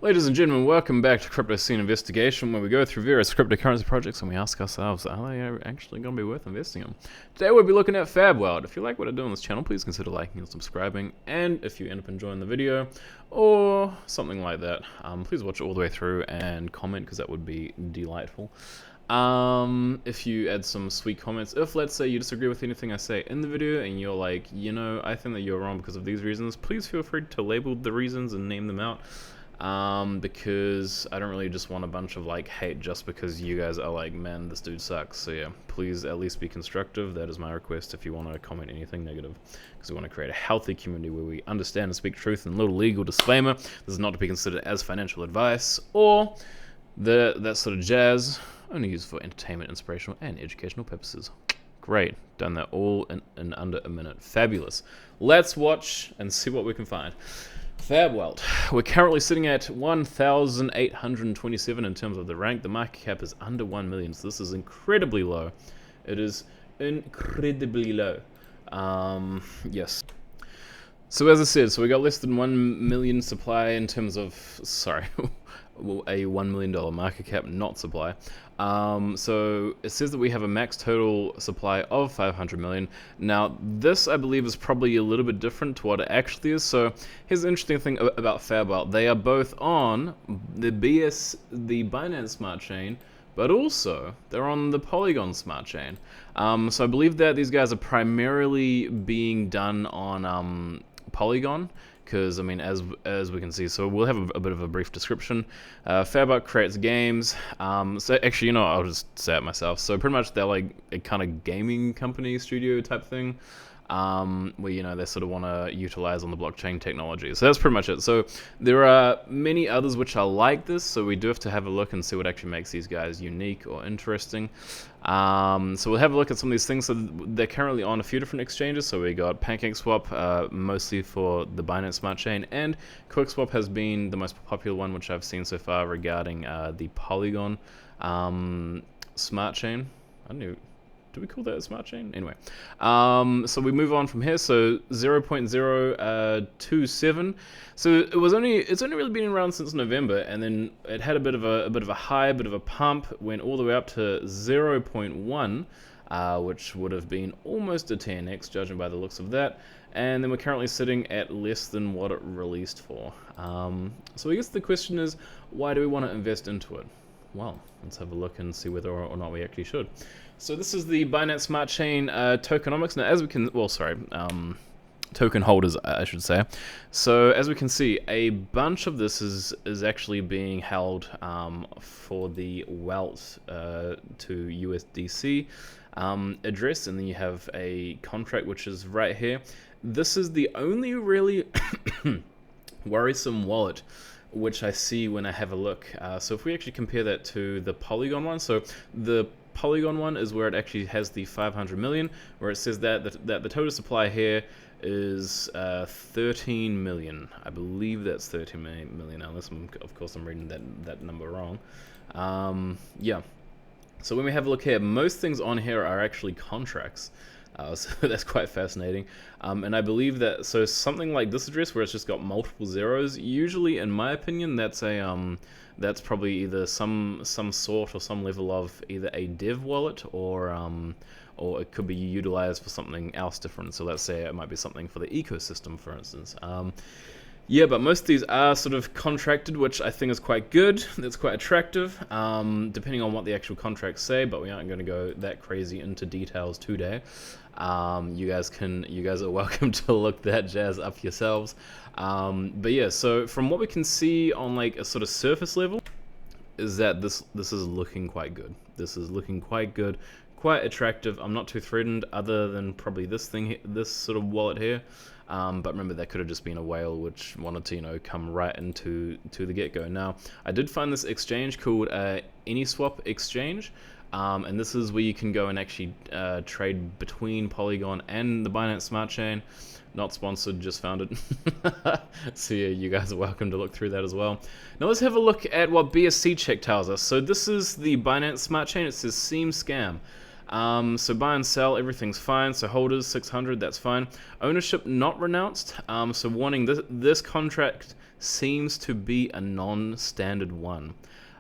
Ladies and gentlemen, welcome back to Crypto Scene Investigation, where we go through various cryptocurrency projects and we ask ourselves, are they actually going to be worth investing in? Today we'll be looking at Fabwelt. If you like what I do on this channel, please consider liking and subscribing. And if you end up enjoying the video, or something like that, please watch it all the way through and comment, because that would be delightful. If you add some sweet comments, if let's say you disagree with anything I say in the video and you're like, I think that you're wrong because of these reasons, please feel free to label the reasons and name them out. Because I don't really just want a bunch of hate just because you guys are like, man, this dude sucks. So yeah, please at least be constructive. That is my request if you want to comment anything negative, because we want to create a healthy community where we understand and speak truth. And a little legal disclaimer: this is not to be considered as financial advice or that sort of jazz. Only used for entertainment, inspirational, and educational purposes. Great, done that all in under a minute. Fabulous. Let's watch and see what we can find. Fabwelt. We're currently sitting at 1,827 in terms of the rank. The market cap is under 1 million, so this is incredibly low. It is incredibly low. Yes. So as I said, we got less than 1 million supply in terms of, a $1 million market cap, not supply. So it says that we have a max total supply of 500 million. Now, this I believe is probably a little bit different to what it actually is. So here's the interesting thing about Fabwelt. They are both on the Binance Smart Chain, but also they're on the Polygon Smart Chain. So I believe that these guys are primarily being done on Polygon, because as we can see, so we'll have a bit of a brief description. Fabwelt creates games. So actually, I'll just say it myself. So pretty much they're like a kind of gaming company studio type thing, where they sort of want to utilize on the blockchain technology. So that's pretty much it. So there are many others which are like this, so we do have to have a look and see what actually makes these guys unique or interesting. So we'll have a look at some of these things. So they're currently on a few different exchanges. So we got PancakeSwap, mostly for the Binance Smart Chain, and QuickSwap has been the most popular one which I've seen so far regarding the Polygon Smart Chain. I don't know. Do we call that a smart chain? Anyway, so we move on from here. So 0.027. So it's only really been around since November, and then it had a bit of a high, a bit of a pump, went all the way up to 0.1, which would have been almost a 10x, judging by the looks of that. And then we're currently sitting at less than what it released for. So I guess the question is, why do we want to invest into it? Well, let's have a look and see whether or not we actually should. So this is the Binance Smart Chain Tokenomics. Now, as we can, token holders, I should say. So as we can see, a bunch of this is actually being held for the Welt to USDC address, and then you have a contract which is right here. This is the only really worrisome wallet which I see when I have a look. So if we actually compare that to the Polygon one, so the Polygon one is where it actually has the 500 million, where it says that the total supply here is 13 million. I believe that's 13 million, unless of course I'm reading that number wrong. Yeah. So when we have a look here, most things on here are actually contracts. So that's quite fascinating. And I believe that, so something like this address where it's just got multiple zeros, usually in my opinion, that's that's probably either some sort or some level of either a dev wallet or it could be utilized for something else different. So let's say it might be something for the ecosystem, for instance. Yeah, but most of these are sort of contracted, which I think is quite good. That's quite attractive, depending on what the actual contracts say, but we aren't going to go that crazy into details today. You guys are welcome to look that jazz up yourselves. But yeah, so from what we can see on a sort of surface level, is that this is looking quite good. This is looking quite good, quite attractive. I'm not too threatened, other than probably this sort of wallet here. But remember, that could have just been a whale which wanted to, come right into the get-go. Now, I did find this exchange called Unicrypt exchange, and this is where you can go and actually trade between Polygon and the Binance Smart Chain. Not sponsored, just found it. So yeah, you guys are welcome to look through that as well. Now let's have a look at what BSC check tells us. So this is the Binance Smart Chain. It says seem scam. So buy and sell, everything's fine. So holders 600, that's fine. Ownership not renounced. So warning, this contract seems to be a non-standard one.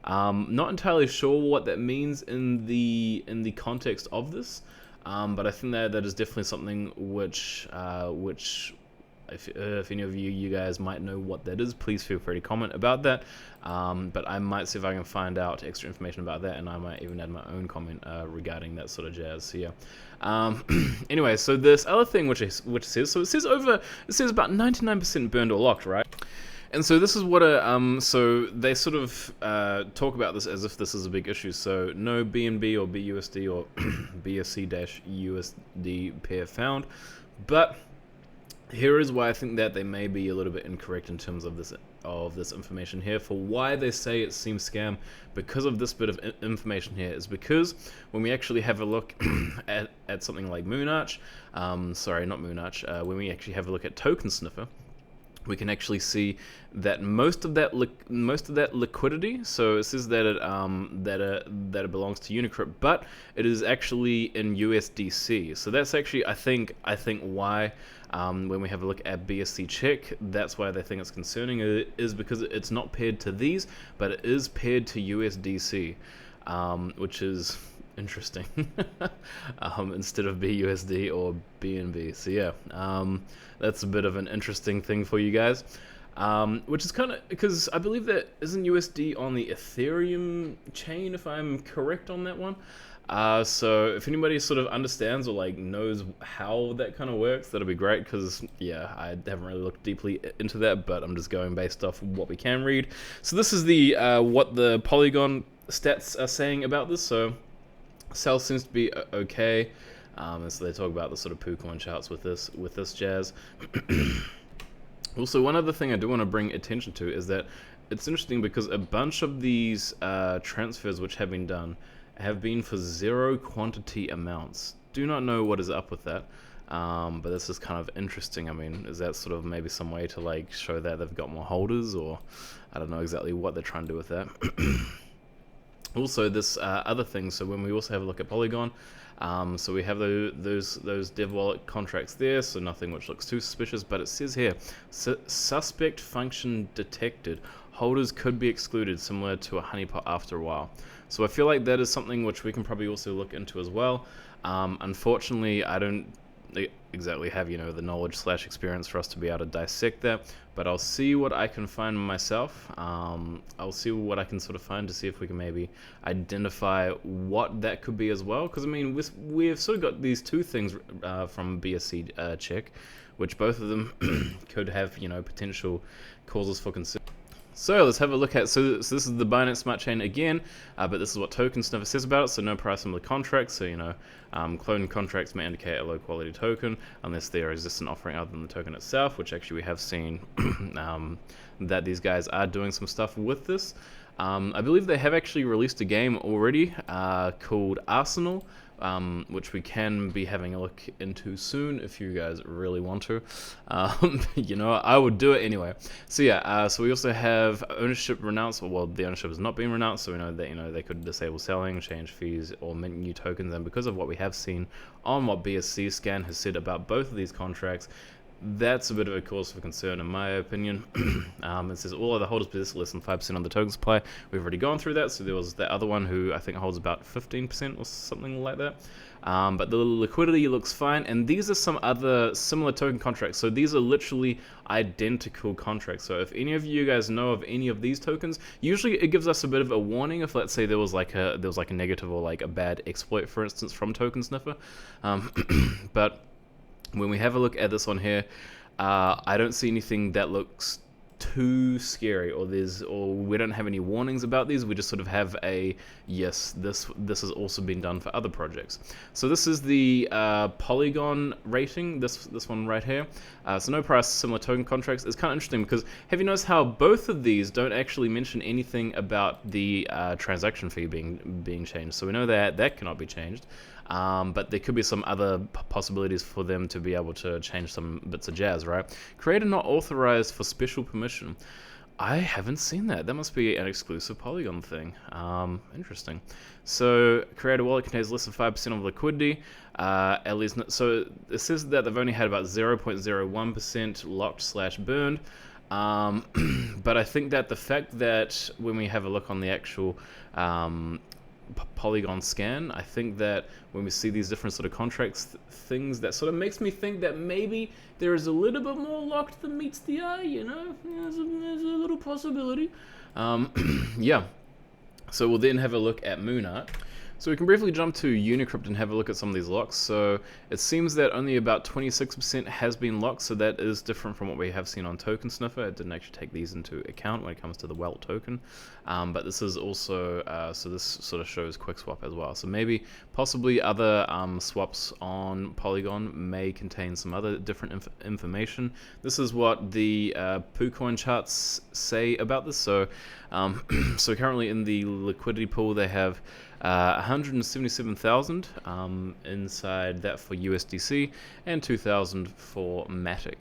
Not entirely sure what that means in the context of this, but I think that is definitely something which if any of you guys might know what that is, please feel free to comment about that. But I might see if I can find out extra information about that, and I might even add my own comment regarding that sort of jazz. So yeah. Anyway, so this other thing which says about 99% burned or locked, right? And so this is what so they sort of talk about this as if this is a big issue. So no BNB or BUSD or BSC-USD pair found, but here is why I think that they may be a little bit incorrect in terms of this information here. For why they say it seems scam, because of this bit of information here, is because when we actually have a look at something like Moonarch, sorry, not Moonarch, when we actually have a look at Token Sniffer, we can actually see that most of that liquidity. So it says that it belongs to Unicrypt, but it is actually in USDC. So that's actually I think why when we have a look at BSC check, that's why they think it's concerning. It is because it's not paired to these, but it is paired to USDC, which is interesting. Instead of BUSD or BNB. So yeah, that's a bit of an interesting thing for you guys. Which is kind of, because I believe that isn't USD on the Ethereum chain, if I'm correct on that one. So if anybody sort of understands or like knows how that kind of works, that'll be great, because yeah, I haven't really looked deeply into that, but I'm just going based off what we can read. So this is the what the Polygon stats are saying about this. So sell seems to be okay, and so they talk about the sort of PooCoin charts with this jazz. Also, one other thing I do want to bring attention to is that it's interesting because a bunch of these transfers which have been done have been for zero quantity amounts. Do not know what is up with that, but this is kind of interesting. I mean, is that sort of maybe some way to like show that they've got more holders, or I don't know exactly what they're trying to do with that. Also, this other thing, so when we also have a look at Polygon, so we have those dev wallet contracts there, so nothing which looks too suspicious, but it says here, suspect function detected. Holders could be excluded, similar to a honeypot after a while. So I feel like that is something which we can probably also look into as well. Unfortunately, I don't exactly have, the knowledge / experience for us to be able to dissect that, but I'll see what I can find myself. I'll see what I can sort of find to see if we can maybe identify what that could be as well, because I mean we've sort of got these two things from BSC check, which both of them could have potential causes for concern. So let's have a look at, so this is the Binance Smart Chain again, but this is what Token Sniffer says about it. So no price similar contracts, so cloned contracts may indicate a low quality token unless there exists an offering other than the token itself, which actually we have seen that these guys are doing some stuff with this. I believe they have actually released a game already called Arsenal, which we can be having a look into soon if you guys really want to. I would do it anyway. So yeah, so we also have ownership renounced. Well, the ownership has not been renounced, so we know that they could disable selling, change fees, or mint new tokens. And because of what we have seen on what BSC Scan has said about both of these contracts, that's a bit of a cause for concern in my opinion. It says all other holders possess less than 5% on the token supply. We've already gone through that, so there was that other one who I think holds about 15% or something like that. But the liquidity looks fine, and these are some other similar token contracts. So these are literally identical contracts. So if any of you guys know of any of these tokens, usually it gives us a bit of a warning if, let's say, there was like a negative or like a bad exploit, for instance, from Token Sniffer. But when we have a look at this one here, I don't see anything that looks too scary, or we don't have any warnings about these. We just sort of have a yes, this has also been done for other projects. So this is the Polygon rating, this one right here. So no price, similar token contracts. It's kind of interesting because have you noticed how both of these don't actually mention anything about the transaction fee being changed? So we know that cannot be changed. But there could be some other possibilities for them to be able to change some bits of jazz, right? Creator not authorized for special permission. I haven't seen that. That must be an exclusive Polygon thing. Interesting. So creator wallet contains less than 5% of liquidity. At least, so it says that they've only had about 0.01% locked / burned. But I think that the fact that when we have a look on the actual Polygon scan, I think that when we see these different sort of contracts things, that sort of makes me think that maybe there is a little bit more locked than meets the eye, you know? There's a little possibility. Yeah. So we'll then have a look at Moonart. So we can briefly jump to Unicrypt and have a look at some of these locks. So it seems that only about 26% has been locked, so that is different from what we have seen on Token Sniffer. It didn't actually take these into account when it comes to the Welt token. But this is also, so this sort of shows QuickSwap as well. So maybe, possibly other swaps on Polygon may contain some other different information. This is what the PooCoin charts say about this. So, so currently in the liquidity pool, they have 177,000 inside that for USDC and 2,000 for Matic,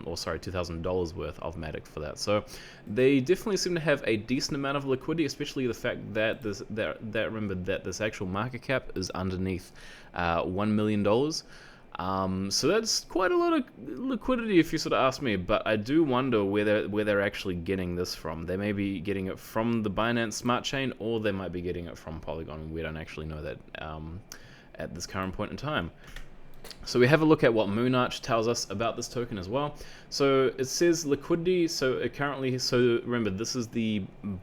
or sorry, $2,000 worth of Matic for that. So they definitely seem to have a decent amount of liquidity, especially the fact that remember that this actual market cap is underneath $1 million. So that's quite a lot of liquidity if you sort of ask me, but I do wonder where they're actually getting this from. They may be getting it from the Binance Smart Chain, or they might be getting it from Polygon. We don't actually know that at this current point in time. So we have a look at what Moonart tells us about this token as well. So it says liquidity. So it currently, so remember, this is the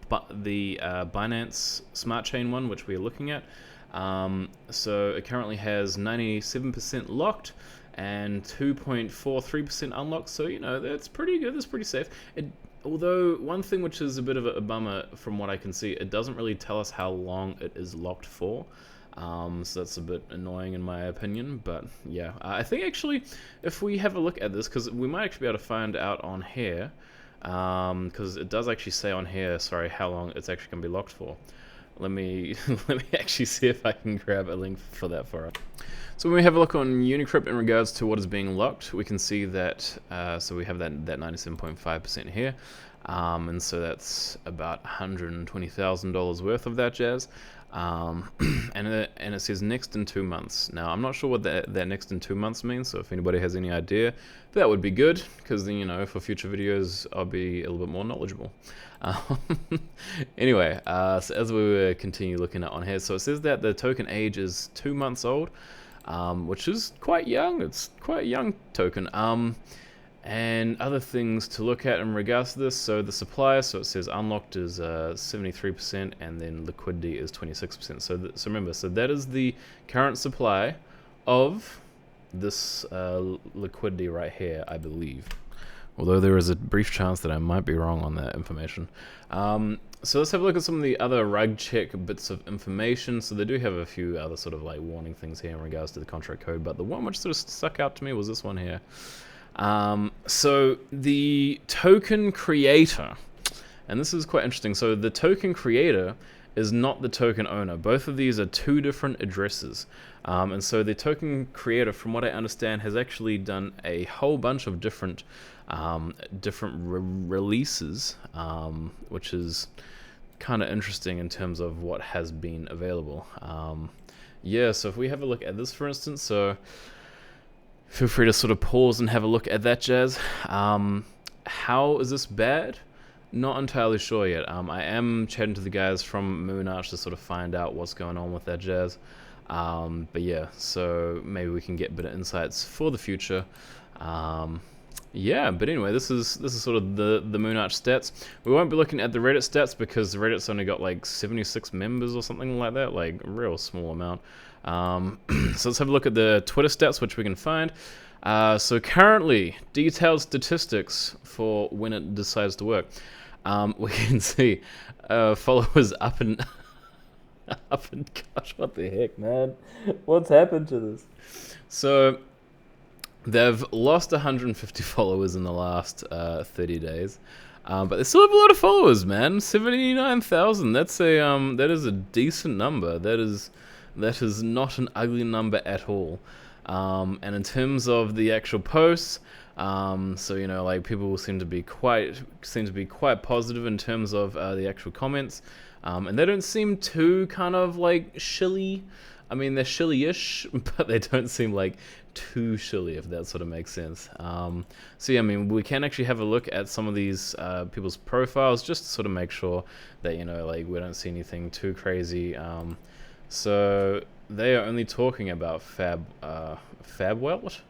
Binance Smart Chain one, which we're looking at. So it currently has 97% locked and 2.43% unlocked. So, you know, that's pretty good. That's pretty safe. Although one thing which is a bit of a bummer from what I can see, it doesn't really tell us how long it is locked for. So that's a bit annoying in my opinion, but yeah, I think actually if we have a look at this, because we might actually be able to find out on here, because it does actually say on here, sorry, how long it's actually going to be locked for. Let me actually see if I can grab a link for that for us. So when we have a look on Unicrypt in regards to what is being locked, we can see that, so we have that 97.5% here, and so that's about $120,000 worth of that jazz, and it says next in 2 months. Now I'm not sure what that next in 2 months means, so if anybody has any idea, that would be good, because then, you know, for future videos I'll be a little bit more knowledgeable. Anyway, so as we continue looking at on here, so it says that the token age is 2 months old, which is quite young. It's quite a young token. And other things to look at in regards to this, so the supply, so it says unlocked is 73%, and then liquidity is 26%. So remember, so that is the current supply of this liquidity right here, I believe. Although there is a brief chance that I might be wrong on that information. So let's have a look at some of the other rug check bits of information. So they do have a few other sort of like warning things here in regards to the contract code, but the one which sort of stuck out to me was this one here. So the token creator, and this is quite interesting. So the token creator is not the token owner. Both of these are two different addresses. And so the token creator, from what I understand, has actually done a whole bunch of different releases, which is kind of interesting in terms of what has been available. Yeah, so if we have a look at this, for instance, so feel free to sort of pause and have a look at that jazz. How is this bad? Not entirely sure yet. I am chatting to the guys from Moonart to sort of find out what's going on with that jazz. But yeah, so maybe we can get a bit of insights for the future. Yeah, but anyway, this is sort of the Moonart stats. We won't be looking at the Reddit stats because Reddit's only got like 76 members or something like that, like a real small amount. So let's have a look at the Twitter stats, which we can find. So currently, detailed statistics for when it decides to work. We can see followers up and gosh, what the heck, man? What's happened to this? So they've lost 150 followers in the last 30 days, but they still have a lot of followers, man. 79,000. That's that is a decent number. That is not an ugly number at all. And in terms of the actual posts, so you know, like people seem to be quite positive in terms of the actual comments, and they don't seem too kind of like shilly. I mean, they're shilly-ish, but they don't seem like too shilly, if that sort of makes sense. So yeah, I mean, we can actually have a look at some of these people's profiles just to sort of make sure that, you know, like we don't see anything too crazy. So they are only talking about Fabwelt.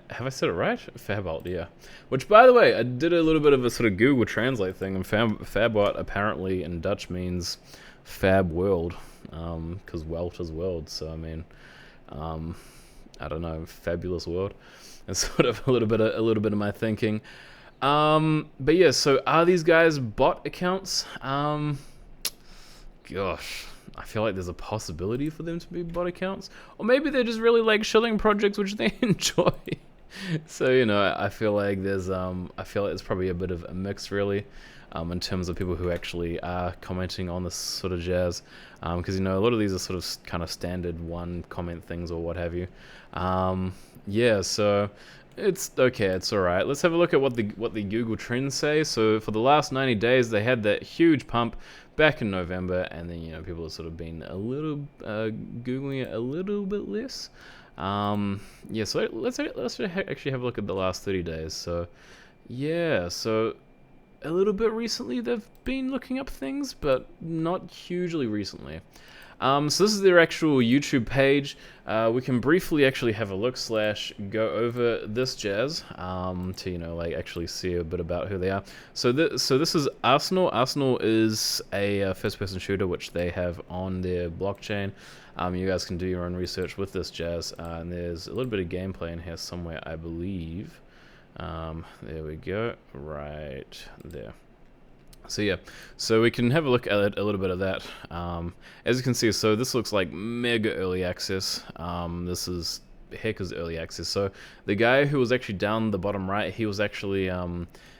Have I said it right? Fabwelt, yeah. Which, by the way, I did a little bit of a sort of Google Translate thing, and Fabwelt apparently in Dutch means Fab World, because Welt is world. So I mean, I don't know, fabulous world. That's sort of a little bit of my thinking. But yeah, so are these guys bot accounts? Gosh, I feel like there's a possibility for them to be bot accounts, or maybe they're just really like shilling projects which they enjoy. So, you know, I feel like it's probably a bit of a mix, really, in terms of people who actually are commenting on this sort of jazz, because, you know, a lot of these are sort of kind of standard one comment things or what have you. Yeah, so it's okay, it's all right. Let's have a look at what the Google Trends say. So for the last 90 days, they had that huge pump back in November, and then, you know, people have sort of been a little googling it a little bit less. Yeah, so let's actually have a look at the last 30 days. So yeah, so a little bit recently they've been looking up things, but not hugely recently. So this is their actual YouTube page. We can briefly actually have a look / go over this jazz to, you know, like actually see a bit about who they are. So this is Arsenal. Arsenal is a first-person shooter which they have on their blockchain. You guys can do your own research with this jazz, and there's a little bit of gameplay in here somewhere, I believe. There we go, right there. So yeah, so we can have a look at a little bit of that. As you can see, so this looks like mega early access. This is heckers early access. So the guy who was actually down the bottom right, he was actually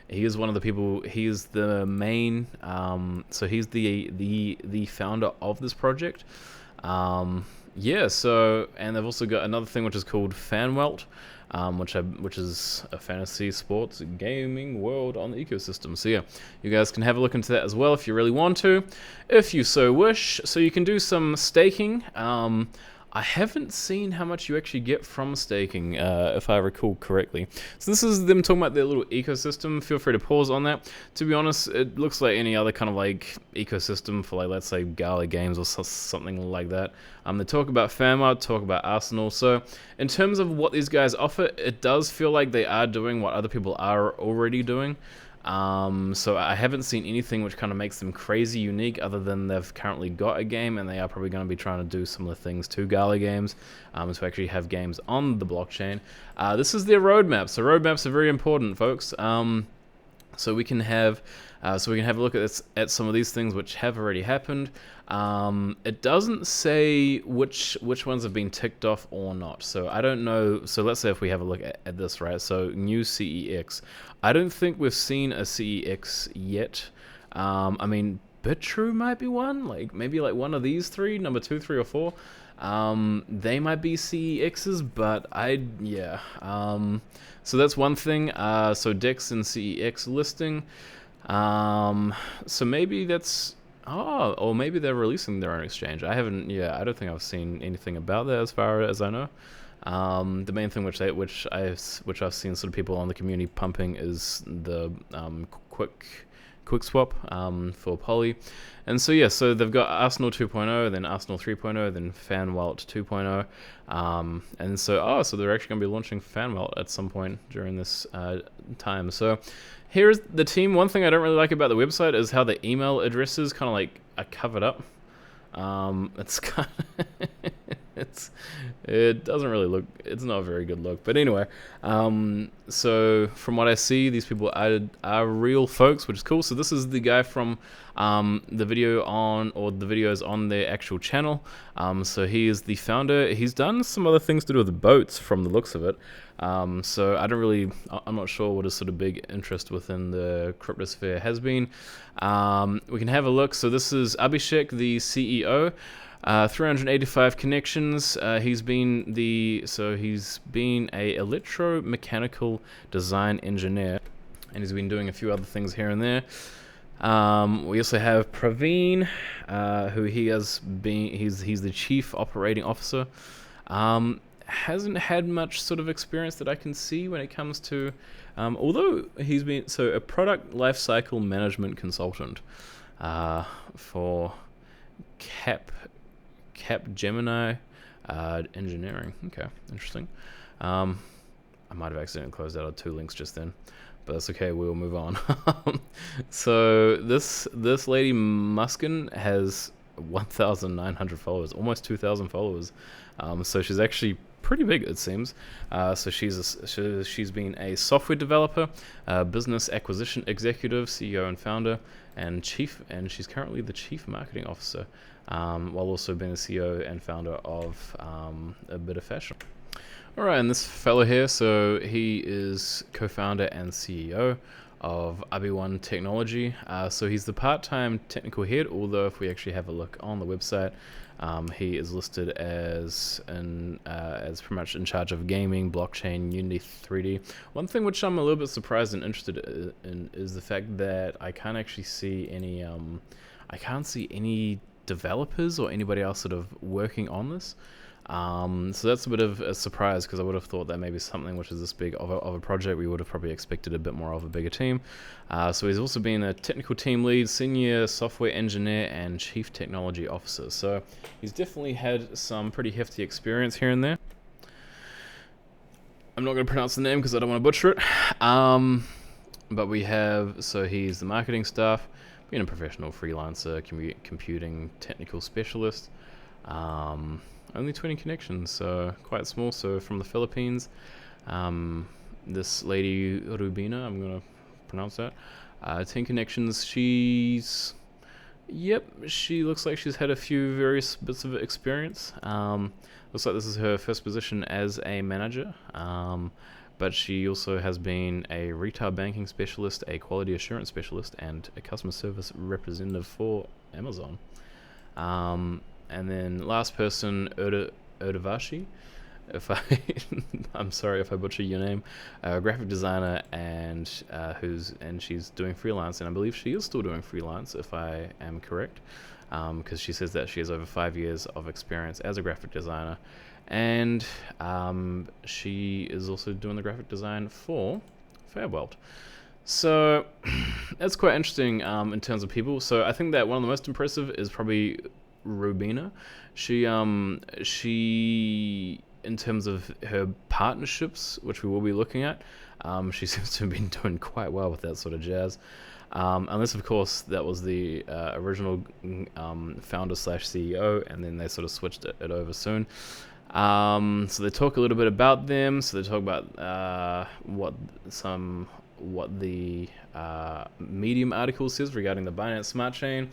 he is one of the people. He is the main. So he's the founder of this project. Yeah. So, and they've also got another thing which is called Fabwelt. Which is a fantasy sports gaming world on the ecosystem. So yeah, you guys can have a look into that as well if you really want to, if you so wish. So you can do some staking. I haven't seen how much you actually get from staking, if I recall correctly. So this is them talking about their little ecosystem. Feel free to pause on that. To be honest, it looks like any other kind of like ecosystem for, like, let's say Gala Games or something like that. They talk about Fabwelt, talk about Arsenal. So in terms of what these guys offer, it does feel like they are doing what other people are already doing. So I haven't seen anything which kind of makes them crazy unique, other than they've currently got a game, and they are probably going to be trying to do similar things to Gala Games, to actually have games on the blockchain. This is their roadmap. So roadmaps are very important, folks. So we can have a look at some of these things which have already happened. It doesn't say which ones have been ticked off or not. So I don't know. So let's say if we have a look at this, right? So new CEX. I don't think we've seen a CEX yet. I mean, Bitrue might be one. Like maybe like one of these three, number 2, 3, or 4. They might be CEXs, but yeah. So that's one thing. So DEX and CEX listing. So maybe that's, or maybe they're releasing their own exchange. I don't think I've seen anything about that as far as I know. The main thing which I've seen sort of people on the community pumping is the quick swap for Poly. And so yeah, so they've got Arsenal 2.0, then Arsenal 3.0, then Fabwelt 2.0, and so they're actually going to be launching Fabwelt at some point during this time. So here's the team. One thing I don't really like about the website is how the email addresses kind of like are covered up. It's kind of it doesn't really look, it's not a very good look, but anyway, so from what I see, these people are real folks, which is cool. So this is the guy from the videos on their actual channel. So he is the founder. He's done some other things to do with the boats from the looks of it. So I'm not sure what his sort of big interest within the cryptosphere has been. We can have a look. So this is Abhishek, the CEO. 385 connections. He's been a electromechanical design engineer, and he's been doing a few other things here and there. We also have Praveen, who he's the chief operating officer. Hasn't had much sort of experience that I can see when it comes to, although he's been a product lifecycle management consultant for Gemini engineering. Okay, interesting. I might have accidentally closed out 2 links just then, but that's okay. We'll move on. So this lady Muskin has 1,900 followers, almost 2,000 followers. So she's actually pretty big, it seems. So she's been a software developer, business acquisition executive, CEO and founder, and she's currently the chief marketing officer, while also being the CEO and founder of a bit of fashion. All right, and this fellow here, so he is co-founder and CEO of Abi1 Technology. So he's the part-time technical head, although if we actually have a look on the website, he is listed as pretty much in charge of gaming, blockchain, Unity 3D. One thing which I'm a little bit surprised and interested in is the fact that I can't actually see any developers or anybody else sort of working on this. So that's a bit of a surprise, because I would have thought that maybe something which is this big of a project, we would have probably expected a bit more of a bigger team. So he's also been a technical team lead, senior software engineer, and chief technology officer. So he's definitely had some pretty hefty experience here and there. I'm not going to pronounce the name because I don't want to butcher it. But we have, so he's the marketing staff, being a professional freelancer, computing technical specialist. Only 20 connections, so quite small. So from the Philippines, this lady Rubina, I'm gonna pronounce that, 10 connections. She looks like she's had a few various bits of experience. Looks like this is her first position as a manager, but she also has been a retail banking specialist, a quality assurance specialist, and a customer service representative for Amazon. And then last person, Odavashi, I'm sorry if I butcher your name, graphic designer, and she's doing freelance, and I believe she is still doing freelance, if I am correct, because she says that she has over 5 years of experience as a graphic designer, and she is also doing the graphic design for Fabwelt. So that's quite interesting in terms of people. So I think that one of the most impressive is probably Rubina. She in terms of her partnerships, which we will be looking at, she seems to have been doing quite well with that sort of jazz. Unless, of course, that was the original founder / CEO, and then they sort of switched it over soon. So they talk a little bit about them. So they talk about what the Medium article says regarding the Binance Smart Chain,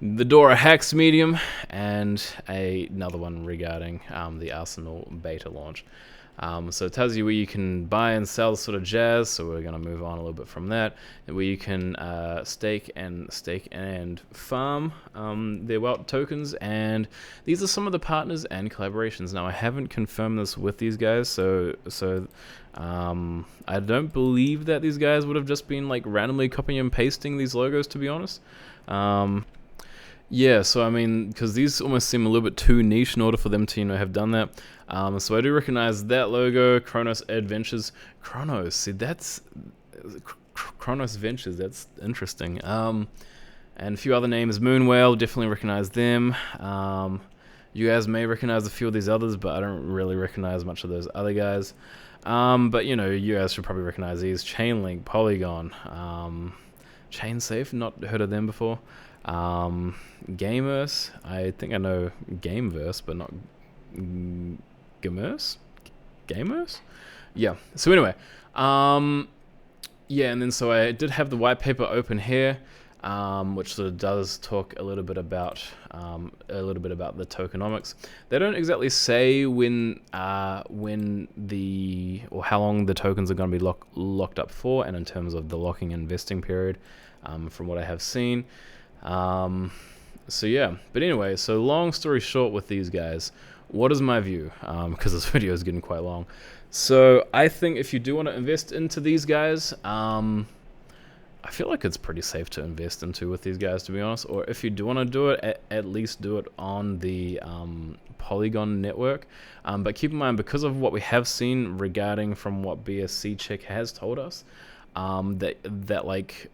the Dora Hacks Medium, and another one regarding the Arsenal beta launch. So it tells you where you can buy and sell sort of jazz. So we're going to move on a little bit from that, where you can stake and farm their Welt tokens. And these are some of the partners and collaborations. Now I haven't confirmed this with these guys, so I don't believe that these guys would have just been like randomly copying and pasting these logos, to be honest. Yeah, so I mean, because these almost seem a little bit too niche in order for them to, have done that. So I do recognize that logo, Kronos Adventures. Kronos, see, that's Kronos Ventures, that's interesting. And a few other names, Moonwhale, definitely recognize them. You guys may recognize a few of these others, but I don't really recognize much of those other guys. But, you guys should probably recognize these. Chainlink, Polygon, ChainSafe, not heard of them before. Gamerse, I think I know Gameverse, but not Gamerse? Yeah, so anyway, yeah, and then so I did have the white paper open here, which sort of does talk a little bit about the tokenomics. They don't exactly say when or how long the tokens are going to be locked up for, and in terms of the locking and vesting period, from what I have seen. So yeah, but anyway, so long story short with these guys, what is my view? Because this video is getting quite long. So I think if you do want to invest into these guys, I feel like it's pretty safe to invest into with these guys, to be honest. Or if you do want to do it, at least do it on the Polygon network. But keep in mind, because of what we have seen regarding from what BSC check has told us, that like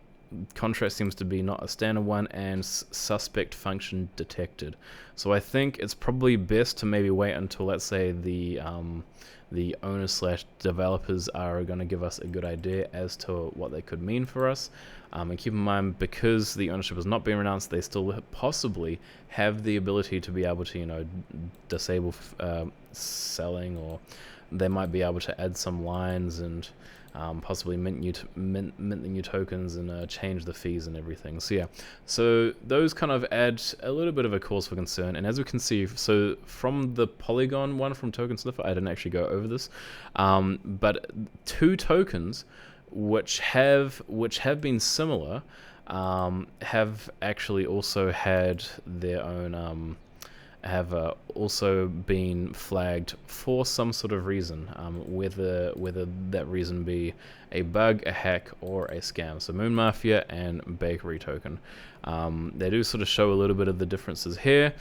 contract seems to be not a standard one and suspect function detected. So I think it's probably best to maybe wait until, let's say, the owners slash developers are going to give us a good idea as to what they could mean for us. And keep in mind, because the ownership has not been announced, they still possibly have the ability to be able to, you know, disable selling, or they might be able to add some lines and possibly mint the new tokens and change the fees and everything. So yeah, so those kind of add a little bit of a cause for concern. And as we can see, so from the Polygon one from Token Sniffer, I didn't actually go over this, but 2 tokens which have been similar have actually also had their own have also been flagged for some sort of reason, whether that reason be a bug, a hack, or a scam. So Moon Mafia and Bakery Token. They do sort of show a little bit of the differences here,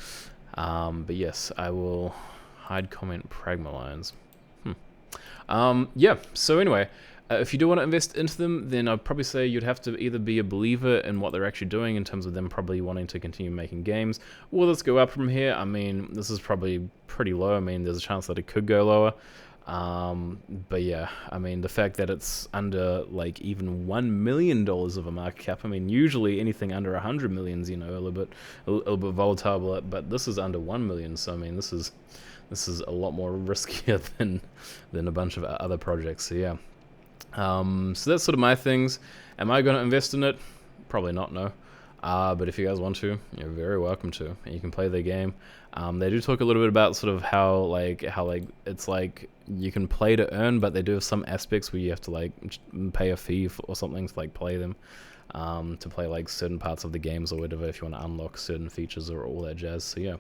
but yes, I will hide comment Pragma lines. Yeah, so anyway, if you do want to invest into them, then I'd probably say you'd have to either be a believer in what they're actually doing in terms of them probably wanting to continue making games, or let's go up from here. I mean, this is probably pretty low. I mean, there's a chance that it could go lower. But yeah, I mean, the fact that it's under like even $1 million of a market cap, I mean, usually anything under 100 million is, you know, a little bit volatile, but this is under 1 million. So I mean, this is a lot more riskier than a bunch of other projects. So yeah. So that's sort of my things. Am I going to invest in it? Probably not, no. But if you guys want to, you're very welcome to. And you can play their game. They do talk a little bit about sort of how it's like you can play to earn, but they do have some aspects where you have to like pay a fee or something to like play them, to play like certain parts of the games or whatever, if you want to unlock certain features or all that jazz. So yeah.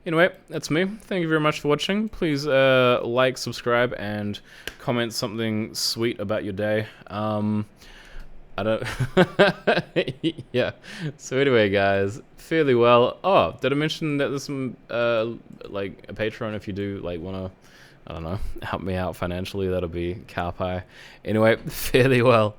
Anyway, that's me. Thank you very much for watching. Please like, subscribe, and comment something sweet about your day. I don't... yeah. So anyway, guys, fairly well. Oh, did I mention that there's some, like, a Patreon if you do, like, want to, I don't know, help me out financially? That'll be cow pie. Anyway, fairly well.